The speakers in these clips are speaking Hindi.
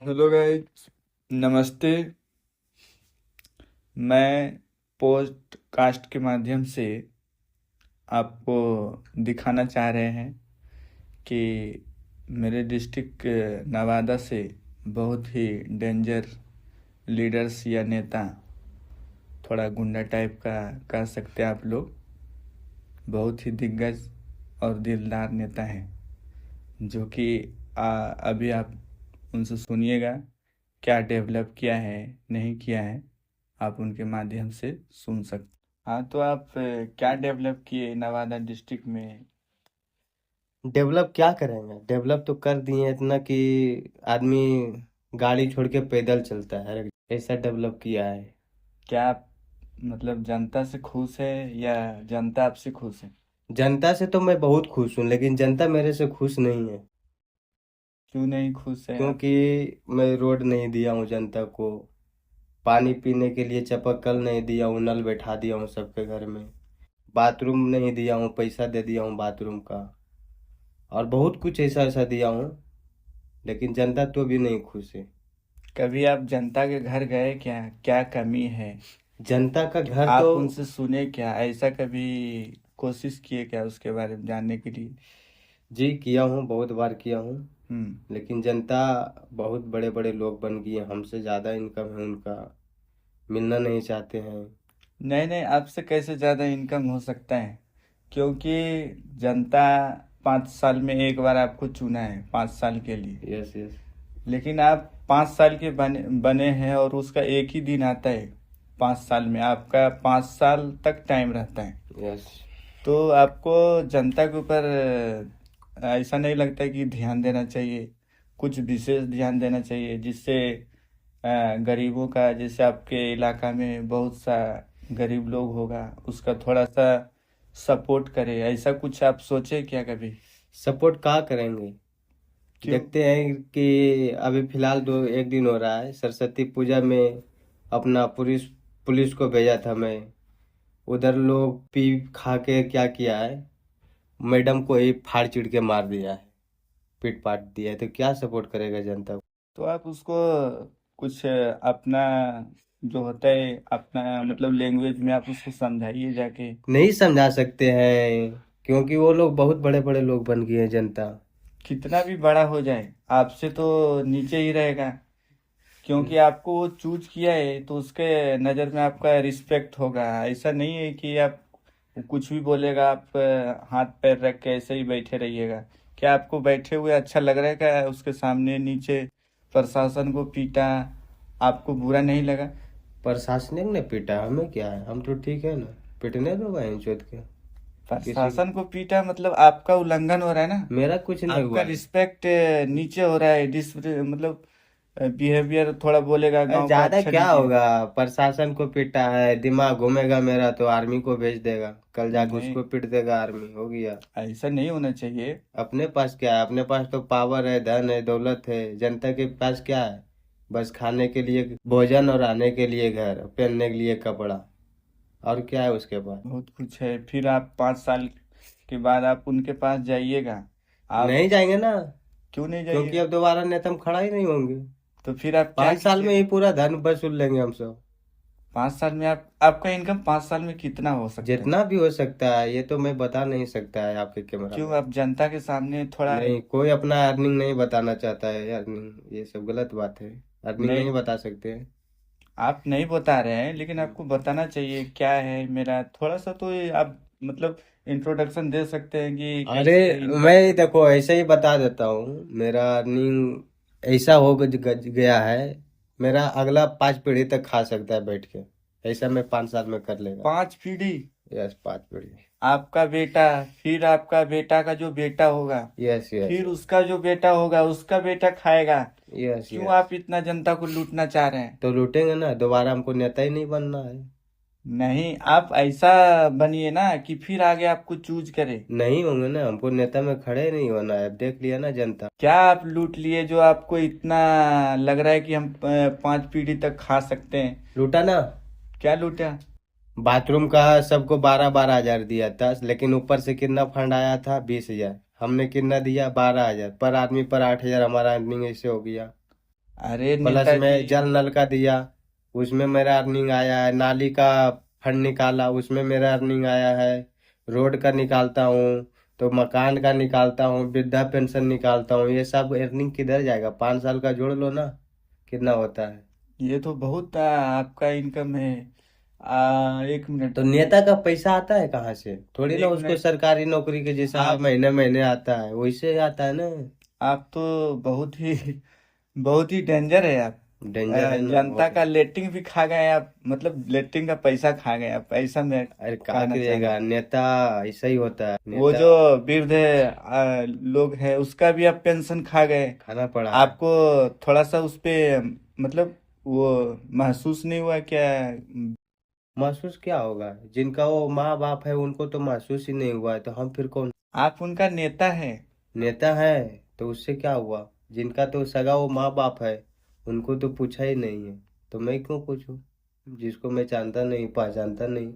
हेलो गाइस, नमस्ते। मैं पॉडकास्ट के माध्यम से आपको दिखाना चाह रहे हैं कि मेरे डिस्ट्रिक्ट नवादा से बहुत ही डेंजर लीडर्स या नेता, थोड़ा गुंडा टाइप का कह सकते हैं आप लोग, बहुत ही दिग्गज और दिलदार नेता हैं, जो कि अभी आप उनसे सुनिएगा क्या डेवलप किया है, नहीं किया है। आप उनके माध्यम से सुन सकते। हाँ, तो आप क्या डेवलप किए नवादा डिस्ट्रिक्ट में? डेवलप क्या करेंगे? डेवलप तो कर दिए इतना कि आदमी गाड़ी छोड़ के पैदल चलता है। ऐसा डेवलप किया है। क्या आप मतलब जनता से खुश है या जनता आपसे खुश है? जनता से तो मैं बहुत खुश हूँ, लेकिन जनता मेरे से खुश नहीं है। क्यों नहीं खुश है आप? क्योंकि मैं रोड नहीं दिया हूँ जनता को, पानी पीने के लिए चापाकल नहीं दिया हूँ, नल बैठा दिया हूँ सबके घर में, बाथरूम नहीं दिया हूँ, पैसा दे दिया हूँ बाथरूम का, और बहुत कुछ ऐसा ऐसा दिया हूँ। लेकिन जनता तो भी नहीं खुश है। कभी आप जनता के घर गए क्या? क्या कमी है? जनता का घर तो आप उनसे सुने क्या? ऐसा कभी कोशिश किए क्या उसके बारे में जानने के लिए? जी किया हूँ, बहुत बार किया हूँ। हम्म। लेकिन जनता बहुत बड़े बड़े लोग बन गए हैं, हमसे ज़्यादा इनकम है उनका, मिलना नहीं चाहते हैं। नहीं नहीं, आपसे कैसे ज़्यादा इनकम हो सकता है? क्योंकि जनता 5 साल में एक बार आपको चुना है, 5 साल के लिए। Yes yes. लेकिन आप 5 साल के बने बने हैं और उसका एक ही दिन आता है। 5 साल में आपका 5 साल तक टाइम रहता है। यस। तो आपको जनता के ऊपर ऐसा नहीं लगता है कि ध्यान देना चाहिए, कुछ विशेष ध्यान देना चाहिए, जिससे गरीबों का, जैसे आपके इलाका में बहुत सा गरीब लोग होगा, उसका थोड़ा सा सपोर्ट करे। ऐसा कुछ आप सोचे क्या कभी? सपोर्ट कहाँ करेंगे? क्यों? देखते हैं कि अभी फिलहाल दो एक दिन हो रहा है, सरस्वती पूजा में अपना पुलिस पुलिस को भेजा था मैं। उधर लोग पी खा के क्या किया है, मैडम को ही फाड़ चीड़ के मार दिया है, पीट पाट दिया है। तो क्या सपोर्ट करेगा जनता को? तो आप उसको कुछ अपना जो होता है, अपना मतलब लैंग्वेज में आप उसको समझाइए जाके। नहीं समझा सकते हैं, क्योंकि वो लोग बहुत बड़े बड़े लोग बन गए हैं जनता। कितना भी बड़ा हो जाए, आपसे तो नीचे ही रहेगा। क्योंकि आपको वो चूज किया है तो उसके नज़र में आपका रिस्पेक्ट होगा। ऐसा नहीं है कि आप कुछ भी बोलेगा, आप हाथ पैर रख के ऐसे ही बैठे रहिएगा। क्या आपको बैठे हुए अच्छा लग रहा है? क्या उसके सामने नीचे प्रशासन को पीटा, आपको बुरा नहीं लगा? प्रशासनिक ने पीटा, हमें क्या है, हम तो ठीक है ना। पिटने दो भाई चोद के किसी को। प्रशासन को पीटा मतलब आपका उल्लंघन हो रहा है ना। मेरा कुछ नहीं आपका हुआ है। रिस्पेक्ट नीचे हो रहा है, डिस मतलब बिहेवियर थोड़ा बोलेगा, गांव का ज्यादा अच्छा क्या दीजिए। होगा? प्रशासन को पीटा है, दिमाग घूमेगा मेरा तो आर्मी को भेज देगा, कल जाके नहीं, उसको पीट देगा आर्मी, हो गया। ऐसा नहीं होना चाहिए। अपने पास क्या है? अपने पास तो पावर है, धन है, दौलत है। जनता के पास क्या है? बस खाने के लिए भोजन, और आने के लिए घर, पहनने के लिए कपड़ा, और क्या है उसके पास? बहुत कुछ है। फिर आप 5 साल के बाद आप उनके पास जाइएगा। आप नहीं जाएंगे ना, क्यों नहीं क्योंकि जाइए? अब दोबारा नेता हम खड़ा ही नहीं होंगे। तो फिर आप क्या 5 साल में कीजिएगा? ही पूरा धन वसूल लेंगे हम सब। 5 साल में आप, आपका इनकम 5 साल में कितना हो सकता है? जितना भी हो सकता है, ये तो मैं बता नहीं सकता है आपके कैमरा क्यों में। आप जनता के सामने थोड़ा नहीं, कोई अपना अर्निंग नहीं बताना चाहता है। अर्निंग ये सब गलत बात है। अर्निंग नहीं, नहीं बता सकते हैं। आप नहीं बता रहे हैं, लेकिन आपको बताना चाहिए क्या है मेरा, थोड़ा सा तो ये आप मतलब इंट्रोडक्शन दे सकते हैं कि अरे, कैसे इनकम। मैं देखो ऐसे ही बता देता हूँ। मेरा अर्निंग ऐसा हो गया है, मेरा अगला 5 पीढ़ी तक खा सकता है बैठ के। ऐसा मैं 5 साल में कर लेगा। 5 पीढ़ी? यस, 5 पीढ़ी। आपका बेटा, फिर आपका बेटा का जो बेटा होगा, यस यस। फिर उसका जो बेटा होगा उसका बेटा खाएगा। यस क्यों यस। आप इतना जनता को लूटना चाह रहे हैं? तो लूटेंगे ना, दोबारा हमको नेता ही नहीं बनना है। नहीं, आप ऐसा बनिए ना कि फिर आगे आपको चूज करे। नहीं होंगे ना, हमको नेता में खड़े नहीं होना है। अब देख लिया ना जनता। क्या आप लूट लिए जो आपको इतना लग रहा है कि हम 5 पीढ़ी तक खा सकते हैं? लूटा ना। क्या लूटा? बाथरूम का सबको 12-12 हजार दिया था, लेकिन ऊपर से कितना फंड आया था? 20 हजार। हमने कितना दिया? 12 हजार पर आदमी पर 8 हजार हमारा अर्निंग ऐसे हो गया। अरे प्लस नेताजी, में जल नल का दिया, उसमें मेरा अर्निंग आया है। नाली का फंड निकाला, उसमें मेरा अर्निंग आया है। रोड का निकालता हूँ, तो मकान का निकालता हूँ, वृद्धा पेंशन निकालता हूँ। ये सब अर्निंग किधर जाएगा? 5 साल का जोड़ लो ना, कितना होता है। ये तो बहुत आपका इनकम है। 1 मिनट तो रुकिए। नेता का पैसा आता है कहाँ से? थोड़ी ना एक उसको मिनट। सरकारी नौकरी के जैसा आप महीने महीने आता है, वैसे आता है ना। आप तो बहुत ही डेंजर है आप। डेंजर है ना वो। जनता का लेटिंग भी खा गए आप, मतलब लेटिंग का पैसा खा गए आप, ऐसा मैं अरे क्या कहना चाह रहा करिएगा, हूँ। नेता ऐसा ही होता है वो नेता। जो वृद्ध लोग हैं उसका भी आप पेंशन खा गए। खाना पड़ा है। आपको थोड़ा सा उस पे मतलब वो महसूस नहीं हुआ क्या? महसूस क्या होगा? जिनका वो माँ बाप है उनको तो महसूस ही नहीं हुआ है, तो हम फिर कौन? आप उनका नेता है। नेता है तो उससे क्या हुआ? जिनका तो सगा वो माँ बाप है, उनको तो पूछा ही नहीं है, तो मैं क्यों पूछूं? जिसको मैं जानता नहीं, पहचानता नहीं,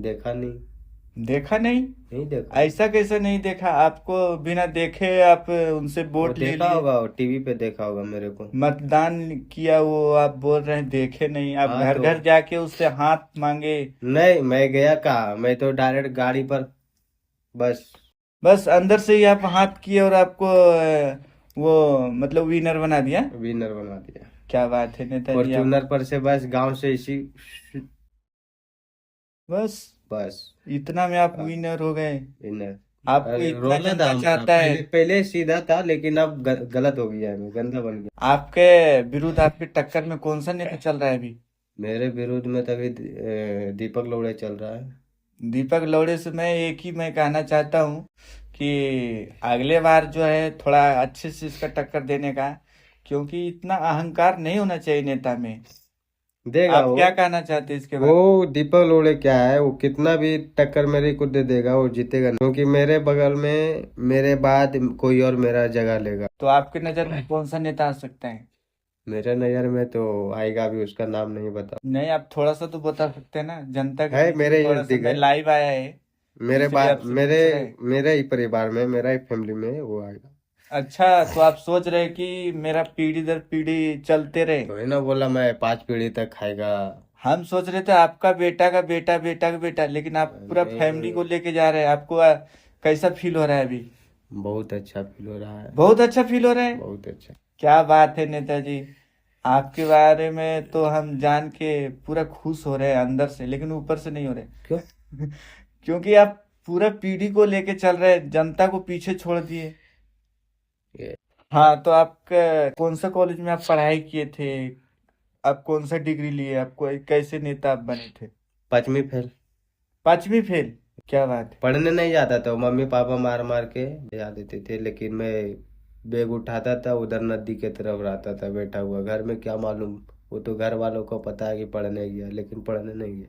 देखा नहीं। देखा नहीं? नहीं देखा। ऐसा कैसे नहीं देखा? आपको बिना देखे आप उनसे वो वोट ले देखा लिए, होगा, वो टीवी पे देखा होगा मेरे को। मतदान किया, वो आप बोल रहे हैं देखे नहीं? आप हाँ घर तो घर जाके उससे हाथ मांगे? नहीं, मैं गया कहाँ, मैं तो डायरेक्ट गाड़ी पर बस। बस अंदर से ही आप हाथ किए और आपको वो मतलब विनर बना दिया? विनर बना दिया। क्या बात है नेताजी आप। फॉर्च्यूनर पर से बस गांव से इसी। बस बस। इतना में आप विनर हो गए? विनर। आपको अरे इतना रोला था जनता हमारा, चाहता है। पहले पहले सीधा था, लेकिन अब गलत हो गया है, मैं गंदा बन गया। आपके विरुद्ध, आपके टक्कर में कौन सा नेता चल रहा है अभी? मेरे विरोध में तभी दीपक लोड़े चल रहा है। दीपक लौड़े से मैं एक ही मैं कहना चाहता हूँ कि अगले बार जो है थोड़ा अच्छे से इसका टक्कर देने का, क्योंकि इतना अहंकार नहीं होना चाहिए नेता में। देगा आप वो। क्या कहना चाहते हैं इसके बारे वो दीपक लोड़े क्या है, वो कितना भी टक्कर मेरे को दे देगा, वो जीतेगा नहीं, क्योंकि मेरे बगल में मेरे बाद कोई और मेरा जगह लेगा। में? तो आपके नज़र में कौन सा नेता आ सकता है? मेरे नजर में तो आएगा भी, उसका नाम नहीं बता। नहीं, आप थोड़ा सा तो बता सकते हैं ना, जनता के है बीच में मेरे थोड़ा सा। नजदीक मैं है। लाइव आया है, मेरे इसलिए बात आपसे मेरे पूछ रहे हैं। मेरे ही परिवार में, मेरा ही फैमिली में वो आएगा। अच्छा, तो आप सोच रहे हैं कि मेरा पीढ़ी दर पीढ़ी चलते रहे? तो है ना, बोला मैं 5 पीढ़ी तक खाएगा। हम सोच रहे थे आपका बेटा का बेटा, बेटा का बेटा, लेकिन आप पूरा फैमिली नहीं, को लेके जा रहे हैं। आपको कैसा फील हो रहा है अभी? बहुत अच्छा फील हो रहा है। बहुत अच्छा फील हो रहा है। बहुत अच्छा। क्या बात है नेताजी। आपके बारे में तो हम जान के पूरा खुश हो रहे हैं अंदर से, लेकिन ऊपर से नहीं हो क्यों? रहे। क्योंकि आप पूरा पीढ़ी को लेके चल रहे हैं, जनता को पीछे छोड़ दिए। ये हाँ, तो आप कौन सा कॉलेज में आप पढ़ाई किए थे? आप कौन सा डिग्री लिए? आपको कैसे नेता आप बने थे? 5वीं फेल। 5वीं फेल? क्या बात है। पढ़ने नहीं जाता था, मम्मी पापा मार मार के भेजा देते थे, लेकिन मैं बैग उठाता था, उधर नदी के तरफ रहता था बैठा हुआ। घर में क्या मालूम, वो तो घर वालों को पता है कि पढ़ने गया, लेकिन पढ़ने नहीं गया,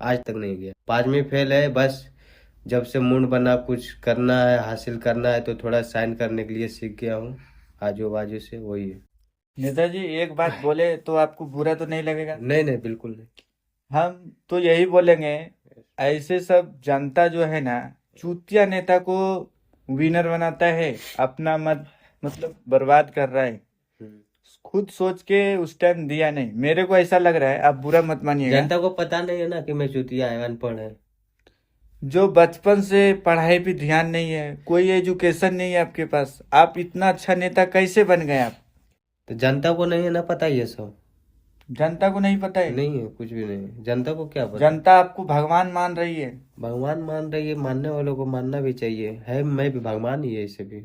आज तक नहीं गया। 5वीं फेल है बस। जब से मूड बना कुछ करना है, हासिल करना है, तो थोड़ा साइन करने के लिए सीख गया हूँ आजू बाजू से, वही है। नेताजी एक बात बोले तो आपको बुरा तो नहीं लगेगा? नहीं नहीं, बिल्कुल नहीं। हम तो यही बोलेंगे, ऐसे सब जनता जो है ना, चूतिया नेता को विनर बनाता है, अपना मत मतलब बर्बाद कर रहा है। हम्म। खुद सोच के उस टाइम दिया नहीं, मेरे को ऐसा लग रहा है, आप बुरा मत मानिएगा। जनता को पता नहीं है ना कि मैं चूतिया है, अनपढ़ है। जो बचपन से पढ़ाई पे ध्यान नहीं है, कोई एजुकेशन नहीं है आपके पास, आप इतना अच्छा नेता कैसे बन गए आप? तो जनता को नहीं है ना पता ये सब। जनता को नहीं पता है? नहीं है, कुछ भी नहीं है, जनता को क्या पता। जनता आपको भगवान मान रही है। भगवान मान रही है, मानने वालों को मानना भी चाहिए, है मैं भी भगवान ही है इसे भी।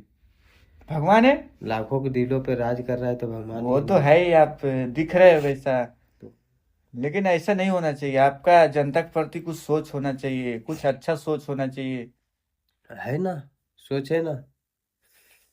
भगवान है? लाखों के दिलों पे राज कर रहा है तो भगवान ही वो है तो ना। है ही, आप दिख रहे हो वैसा। तो लेकिन ऐसा नहीं होना चाहिए, आपका जनता के प्रति कुछ सोच होना चाहिए, कुछ अच्छा सोच होना चाहिए। है ना, सोचे ना।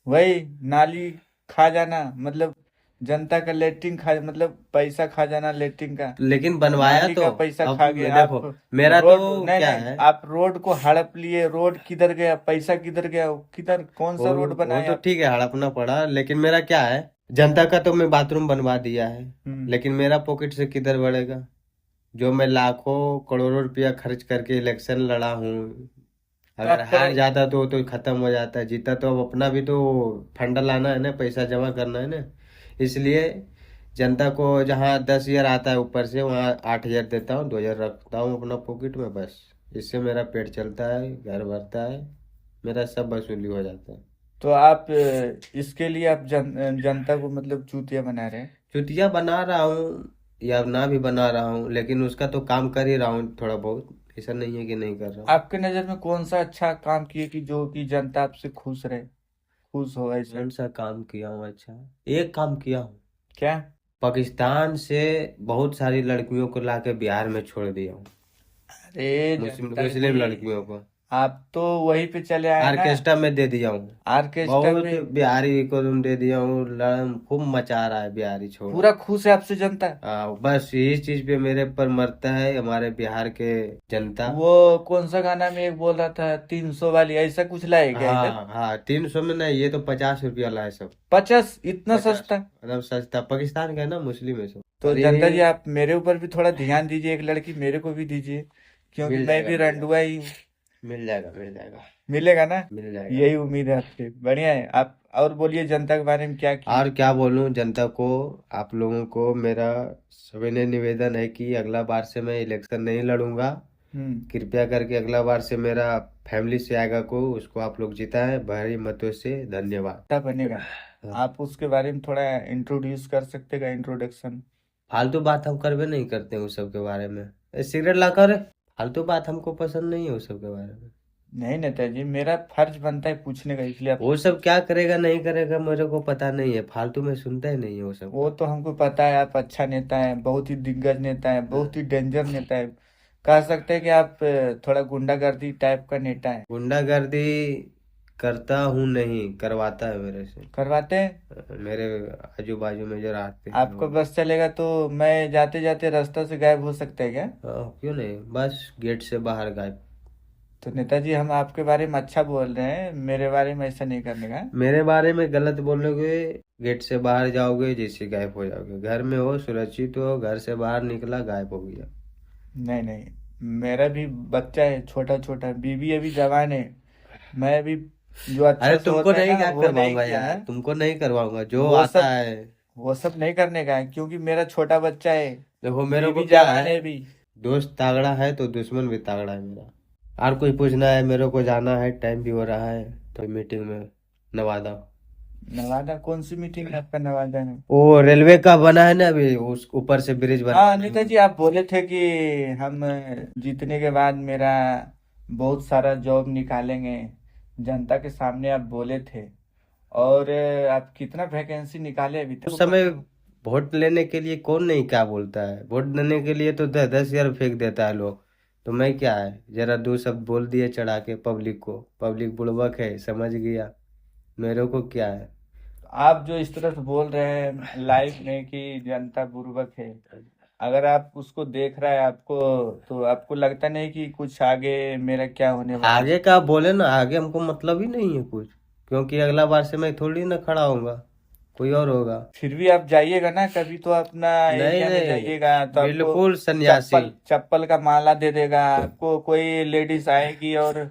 वही नाली खा जाना, मतलब जनता का लेटरिन खा, मतलब पैसा खा जाना लेटरिन का। लेकिन बनवाया नाली तो। का पैसा अब खा गए आप। देखो, मेरा तो रोड नहीं क्या नहीं, है। आप रोड को हड़प लिए, रोड किधर गया, पैसा किधर गया, किधर कौन सा रोड वो बनाए तो आप? ठीक है, हड़पना पड़ा, लेकिन मेरा क्या है, जनता का तो मैं बाथरूम बनवा दिया है, हम्म। लेकिन मेरा पॉकेट से किधर बढ़ेगा? जो मैं लाखों करोड़ों रुपया खर्च करके इलेक्शन लड़ा हूँ, तो अगर आप हार जाता तो खत्म हो जाता, जीता तो अब अपना भी तो फंड लाना है ना, पैसा जमा करना है ना। इसलिए जनता को जहाँ 10,000 आता है ऊपर से, वहाँ 8,000 देता हूँ, 2,000 रखता हूँ अपना पॉकेट में, बस इससे मेरा पेट चलता है, घर भरता है, मेरा सब वसूली हो जाता है। तो आप इसके लिए आप जनता को मतलब चूतिया बना रहे हैं। चुतिया बना रहा हूँ या ना भी बना रहा हूँ, लेकिन उसका तो काम कर ही रहा हूँ थोड़ा बहुत, ऐसा नहीं है कि नहीं कर रहा हूँ। आपके नज़र में कौन सा अच्छा काम किए कि जो कि जनता आपसे खुश रहे, खुश हो ऐसे। कौन सा काम किया हूँ? अच्छा, एक काम किया हूँ, क्या। पाकिस्तान से बहुत सारी लड़कियों को लाके बिहार में छोड़ दिया हूँ, अरे जनता मुस्लिम जी, लड़कियों को आप तो वहीं पे चले आए ना, ऑर्केस्ट्रा में दे दिया हूँ। ऑर्केस्ट्रा बहुत में। बिहारी को तुम दे दिया हूँ, लड़म खूब मचा रहा है बिहारी, छोड़ो। पूरा खुश है आपसे जनता। बस यही चीज पे मेरे पर मरता है हमारे बिहार के जनता। वो कौन सा गाना में एक बोल रहा था 300 वाली, ऐसा कुछ लाए क्या इधर। हाँ हाँ, 300 में नहीं, ये तो 50 रुपया लाए सब। 50 इतना 50, सस्ता। मतलब सस्ता, पाकिस्तान का है ना, मुस्लिम है सब। तो अरे जनता जी आप मेरे ऊपर भी थोड़ा ध्यान दीजिए, एक लड़की मेरे को भी दीजिए, क्योंकि मिल मैं जाएगा, भी मिल रंडुआ ही हूँ। जाएगा, मिल जाएगा, मिल जाएगा, मिलेगा ना। मिल जाएगा। यही उम्मीद है आपसे, बढ़िया है आप। और बोलिए जनता के बारे में क्या किए। और क्या बोलूं जनता को, आप लोगों को मेरा सविनय निवेदन है कि अगला बार से मैं इलेक्शन नहीं लड़ूंगा। हम्म। कृपया करके अगला बार से मेरा फैमिली से आएगा को, उसको आप लोग जिताएं भारी मतों से। धन्यवाद। क्या बनेगा। आप उसके बारे में थोड़ा इंट्रोड्यूस कर सकते का, इंट्रोडक्शन। फालतू बात हम करवे नहीं करते हैं उस सब के बारे में। सिगरेट ला कर, फालतू बात हमको पसंद नहीं है उस सब के बारे में। नहीं नेताजी, मेरा फर्ज बनता है पूछने का, इसलिए आप। वो सब क्या करेगा नहीं करेगा मेरे को पता नहीं है, फालतू में सुनता ही नहीं है वो सब वो का। तो हमको पता है, आप अच्छा नेता है, बहुत ही दिग्गज नेता है, बहुत ही डेंजर नेता है। कह सकते हैं कि आप थोड़ा गुंडागर्दी टाइप का नेता है। गुंडागर्दी करता हूँ नहीं, करवाता है मेरे से। करवाते हैं। मेरे आजू बाजू में जो रहते हैं आपको लोग। बस चलेगा तो मैं जाते जाते रास्ता से गायब हो सकता है क्या। क्यों नहीं, बस गेट से बाहर गायब। तो नेताजी हम आपके बारे में अच्छा बोल रहे हैं, मेरे बारे में ऐसा नहीं करने का। मेरे बारे में गलत बोलोगे, गेट से बाहर जाओगे जैसे गायब हो जाओगे। घर में हो, सुरक्षित हो, घर से बाहर निकला गायब हो गया। नहीं नहीं, मेरा भी बच्चा है, छोटा छोटा, बीवी अभी जवान है। मैं भी जो अच्छा अरे से तुमको होता है नहीं ना क्या वो नहीं करवाऊंगा किया यार, है। तुमको नहीं करवाऊंगा, जो वो आता सब है। वो सब नहीं करने का है, क्योंकि मेरा छोटा बच्चा है। देखो मेरे को बीवी क्या जवान है, है भी। दोस्त तागड़ा है तो दुश्मन भी तागड़ा है मेरा। और कोई पूछना है, मेरे को जाना है, टाइम भी हो रहा है, तो मीटिंग में नवादा। नवादा कौन सी मीटिंग है आपका नवादा में। वो रेलवे का बना है ना अभी, उस ऊपर से ब्रिज बना हाँ है। नेताजी, आप बोले थे कि हम जीतने के बाद मेरा बहुत सारा जॉब निकालेंगे, जनता के सामने आप बोले थे। और आप कितना वैकेंसी निकाले अभी तक उस पता समय है? वोट लेने के लिए कौन नहीं क्या बोलता है, वोट देने के लिए तो 10,000 फेंक देता है लोग। तो मैं क्या है, जरा दो शब्द बोल दिए चढ़ा के पब्लिक को, पब्लिक बुड़बक है समझ गया, मेरे को क्या है। आप जो इस तरह से बोल रहे हैं लाइव में कि जनता बुर्बक है, अगर आप उसको देख रहा है आपको, तो आपको लगता नहीं कि कुछ आगे मेरा क्या होने वाला है। आगे का बोले ना, आगे हमको मतलब ही नहीं है कुछ, क्योंकि अगला बार से मैं थोड़ी ना खड़ा होऊंगा, कोई और होगा। फिर भी आप जाइएगा ना कभी तो अपना नहीं एरिया में नहीं, जाइएगा, तो आपको बिल्कुल सन्यासी। चप्पल चप्पल का माला दे देगा, आपको कोई लेडीज आएगी और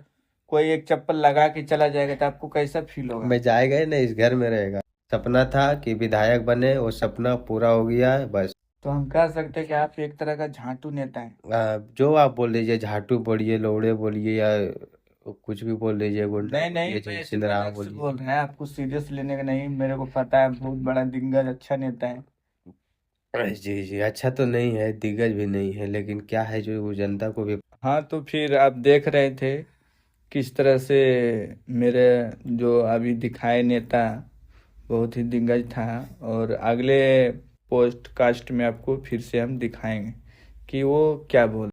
कोई एक चप्पल लगा के चला जाएगा, तो आपको कैसा फील होगा। मैं जाएगा ही नहीं, इस घर में रहेगा। सपना था कि विधायक बने, वो सपना पूरा हो गया है बस। तो हम कह सकते हैं कि आप एक तरह का झांटू नेता हैं। जो आप बोल दीजिए, झाटू बोलिए, लौड़े बोलिए, या कुछ भी बोल दीजिए, गुंडा नहीं नहीं, बोलिए, मैं जय ऐसे सिंधराम मजाक से बोलिए। बोल रहे हैं, आपको सीरियस लेने का नहीं, मेरे को पता है बहुत बड़ा दिग्गज अच्छा नेता है। जी जी, अच्छा तो नहीं है, दिग्गज भी नहीं है, लेकिन क्या है जो वो जनता को भी। हाँ तो फिर आप देख रहे थे किस तरह से मेरे जो अभी दिखाए नेता बहुत ही दिग्गज था। और अगले पोस्ट कास्ट में आपको फिर से हम दिखाएंगे कि वो क्या बोल